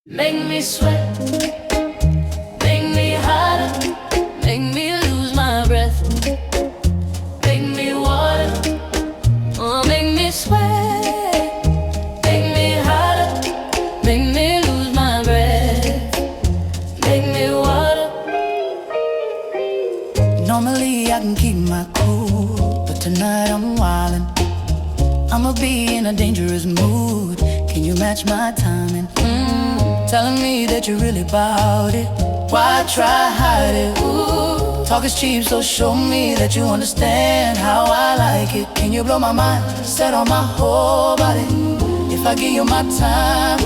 Make me sweat, make me hotter, make me lose my breath, make me water, oh, make me sweat, make me hotter, make me lose my breath, make me water. Normally I can keep my cool, but tonight I'm wildin'. I'ma be in a dangerous mood. Can you match my timing? Telling me that you're really about it. Why try hide it? Ooh, talk is cheap, so show me that you understand how I like it. Can you blow my mind, set on my whole body? If I give you my time,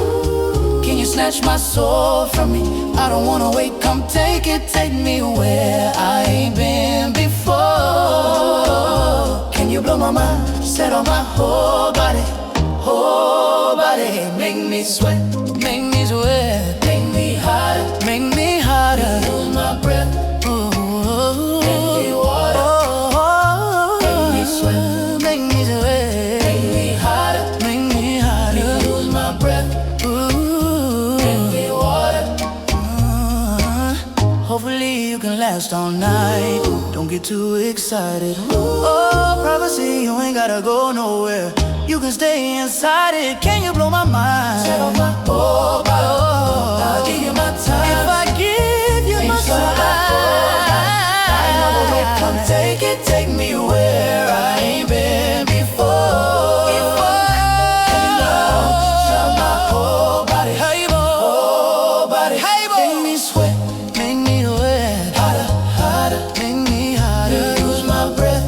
can you snatch my soul from me? I don't wanna wait, come take it, take me where I ain't been before. Can you blow my mind, set on my whole body? Whole body, make me sweat, make me sweat, make me hotter, make me hotter, lose my breath, ooh, make me water, make me sweat, make me sweat, make me hotter, lose my breath, ooh, make me water. Hopefully you can last all night. Don't get too excited. Oh, privacy, you ain't gotta go nowhere. You can stay inside it. Can you blow my mind? Set on my whole body. I'll give you my time. If I give you my time, I know it. Come take it, take me where I ain't been before. Set my whole body, whole body. Make me sweat, make me wet, hotter, hotter, make me hotter, lose my breath.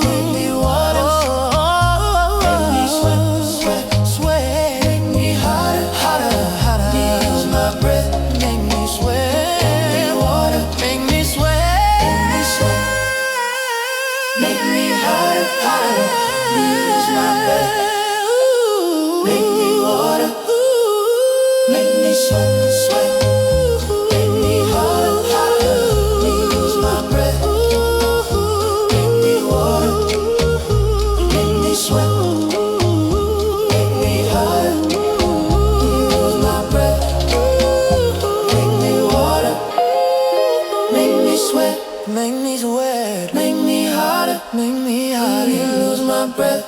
Make me hotter, hotter, lose my breath. Make me water, make me sweat, sweat. Make me hotter, hotter, lose my breath. Make me water, make me sweat. Make me hotter, lose my breath. Make me water, make me sweat, make me sweat. Make me hotter, lose my breath.